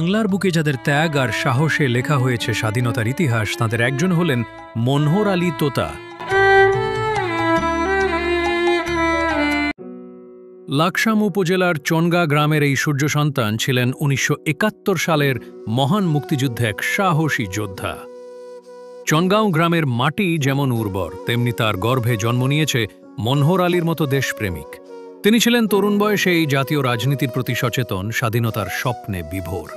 বাংলার বুকে যাদের ত্যাগ আর সাহসে লেখা হয়েছে স্বাধীনতার ইতিহাস, তাদের একজন হলেন মনোহর আলী তোতা। লাকসাম উপজেলার চনগা গ্রামের এই সূর্য সন্তান ছিলেন ১৯৭১ সালের মহান মুক্তিযুদ্ধে এক সাহসী যোদ্ধা। চনগাঁও গ্রামের মাটি যেমন উর্বর, তেমনি তার গর্ভে জন্ম নিয়েছে মনোহর আলীর মতো দেশপ্রেমিক। তিনি ছিলেন তরুণ বয়সে এই জাতীয় রাজনীতির প্রতি সচেতন, স্বাধীনতার স্বপ্নে বিভোর।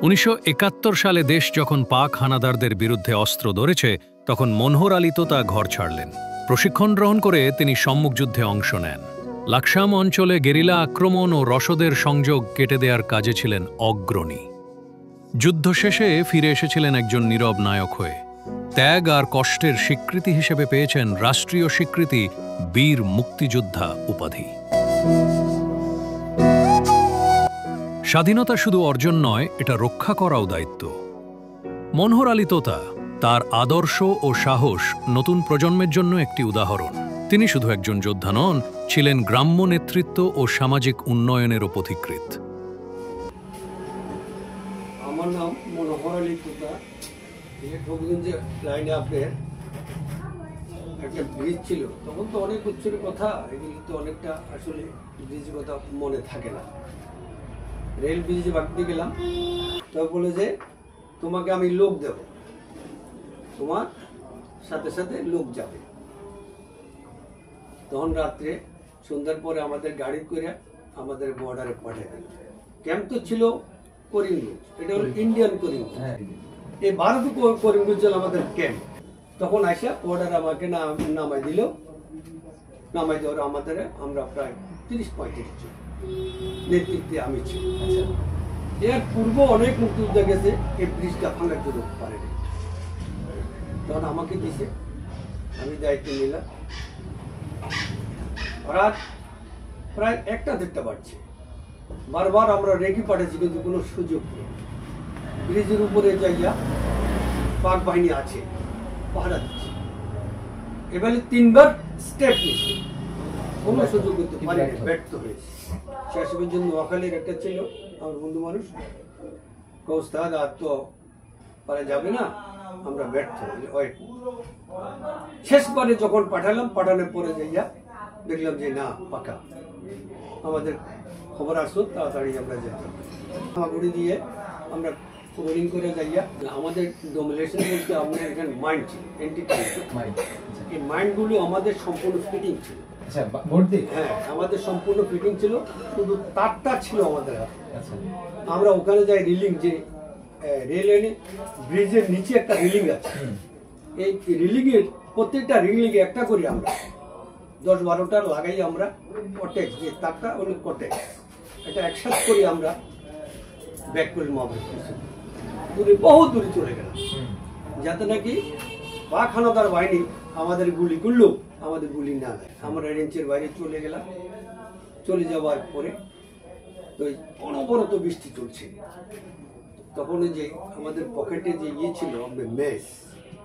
১৯৭১ সালে দেশ যখন পাক হানাদারদের বিরুদ্ধে অস্ত্র ধরেছে, তখন মনোহর আলী তোতা ঘর ছাড়লেন। প্রশিক্ষণ গ্রহণ করে তিনি সম্মুখযুদ্ধে অংশ নেন। লাকসাম অঞ্চলে গেরিলা আক্রমণ ও রসদের সংযোগ কেটে দেওয়ার কাজে ছিলেন অগ্রণী। যুদ্ধ শেষে ফিরে এসেছিলেন একজন নীরব নায়ক হয়ে। ত্যাগ আর কষ্টের স্বীকৃতি হিসেবে পেয়েছেন রাষ্ট্রীয় স্বীকৃতি বীর মুক্তিযোদ্ধা উপাধি। স্বাধীনতা শুধু অর্জন নয়, এটা রক্ষা করাও দায়িত্ব। মনোহর আলী তোতা, তার আদর্শ ও সাহস নতুন প্রজন্মের জন্য একটি উদাহরণ। তিনি শুধু একজন যোদ্ধা নন, ছিলেন গ্রাম্য নেতৃত্ব ও সামাজিক উন্নয়নেরও পথিকৃৎ। আমার নাম মনোহর আলী তোতা। ফকিরগঞ্জে লাইনে আপনার একটা ব্রিজ ছিল, তখন তো অনেক উচ্চের কথা, এগুলি তো অনেকটা আসলে ব্রিজের কথা মনে থাকে না। রেল ব্রিজে বাড়তে গেলাম, তো বলে যে তোমাকে আমি লোক দেব, তোমার সাথে সাথে লোক যাবে। তখন রাত্রে সন্ধ্যার পরে আমাদের গাড়ি করে আমাদের বর্ডারে পাঠিয়ে দিল। ক্যাম্প তো ছিল করিমগঞ্জ, এটা হলো ইন্ডিয়ান করিমগঞ্জ। এই ভারত করিমগঞ্জ হল আমাদের ক্যাম্প। তখন আসা বর্ডার আমাকে নামাই দিল। নামাই দেওয়ার আমাদের আমরা প্রায় ৩০-৩৫ জন নেতৃত্বে আমি ছিল। এর পূর্ব অনেক মুক্তিযোদ্ধা গেছে, এই ব্রিজটা ভাঙার জন্য পারেনি। তখন আমাকে দিছে, আমি দায়িত্ব নিলাম। রাত প্রায় ১টা-১.৫টা বাজছে। বারবার আমরা রেখে পাঠিয়েছি, কিন্তু কোনো সুযোগ নেই। ব্রিজের উপরে যাইয়া পাক বাহিনী আছে, পাহারা দিচ্ছে। এবারে ৩বার স্টেপ নিচ্ছে, কোনো সুযোগ করতে পারি, ব্যর্থ হয়েছে। শেষ পর্যন্ত নোয়াখালীর একটা ছিল আমার বন্ধু মানুষ, কৌস্তাদ আর তো পারে যাবে না, আমরা ব্যর্থ হই। শেষবারে যখন পাঠালাম, পাঠানোর পরে যাইয়া দেখলাম যে না, পাকা আমাদের খবর আসতো, তাড়াতাড়ি আমরা যেতাম। হামাগুড়ি দিয়ে আমরা রোলিং করে যাইয়া আমাদের ডোমিনেশন বলতে আমাদের এখানে মাইন্ড ছিল, এই মাইন্ডগুলো আমাদের সম্পূর্ণ ফিটিং ছিল। হ্যাঁ, আমাদের সম্পূর্ণ ফিটিং ছিল, শুধু তারটা ছিল আমাদের হাতে। আমরা ওখানে যাই রিলিং, যে রেল লাইনে ব্রিজের নিচে একটা রিলিং আছে, এই রিলিংয়ের প্রত্যেকটা রিলিংয়ে একটা করি আমরা ১০-১২টা লাগাই আমরা কটেক্স, যে তারটা হলো কটেক্স, এটা একসাথে করি আমরা ব্যাক করে মামলা দূরে, বহু দূরে চলে গেলাম, যাতে নাকি পাক হানাদার বাহিনী আমাদের গুলি করলেও আমাদের গুলি না দেয়। আমরা রেঞ্জের বাইরে চলে গেলাম। চলে যাওয়ার পরে ওই অনবরত বৃষ্টি চলছে। তখন ওই যে আমাদের পকেটে যে ইয়ে ছিল মেস,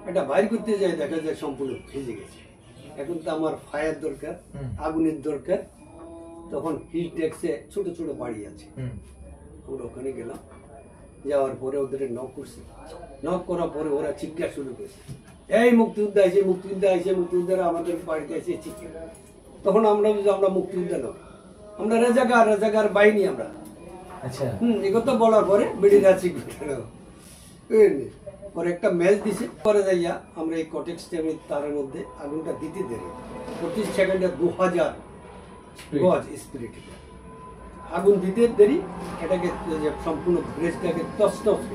এটা বাইর করতে যায়, দেখা যায় সম্পূর্ণ ভিজে গেছে। এখন তো আমার ফায়ার দরকার, আগুনের দরকার। তখন হিল ট্যাক্সে ছোট ছোট বাড়ি আছে, আমরা ওখানে গেলাম। যাওয়ার পরে ওদের নক করছে, নক করার পরে ওরা চিৎকার শুরু করছে, এই মুক্তিযোদ্ধা আছে, মুক্তিযোদ্ধা আছে, মুক্তিযোদ্ধারা আমাদের বাড়িতে এসে চিৎকার। তখন আমরা আমরা মুক্তিযোদ্ধা নয়, আমরা রাজাকার বাহিনী আমরা। এই কথা বলার পরে বেড়ে যাচ্ছি পরে একটা ম্যাচ দিছে। পরে যাইয়া আমরা এই কটেক্স তারের মধ্যে আগুনটা দিতে দেরি, ২৫ সেকেন্ডে ২০০০ গজ স্পিরিট আগুন দিতে দেরি, এটাকে সম্পূর্ণ ব্রেসটাকে তছনছ।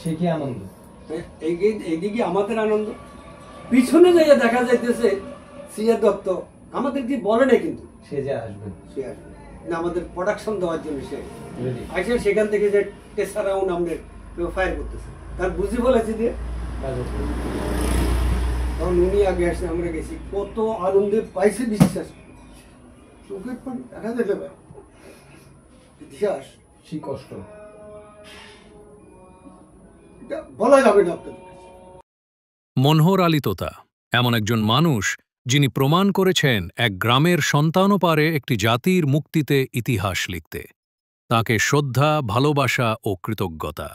সে কি আনন্দ, এইদিকে আমাদের আনন্দ। পিছনে যাইয়া দেখা যাইতেছে সিয়া দত্ত আমাদের কি বলে না, কিন্তু সে যে আসবে, সে আসবে না আমাদের প্রোডাকশন দেওয়ার জন্য। সে আসে সেখান থেকে যে টেসার রাউন্ড আমাদের ফায়ার করতেছে, তার বুঝি বলেছি দিয়ে। তখন উনি আগে আসে, আমরা গেছি, কত আনন্দে পাইছে বিশ্বাস, চোখের পানি দেখা যাবে। ইতিহাস সেই কষ্ট বলা যাবে না আপনাদের। মনোহর আলী তোতা এমন একজন মানুষ, যিনি প্রমাণ করেছেন এক গ্রামের সন্তানও পারে একটি জাতির মুক্তিতে ইতিহাস লিখতে। তাকে শ্রদ্ধা, ভালোবাসা ও কৃতজ্ঞতা।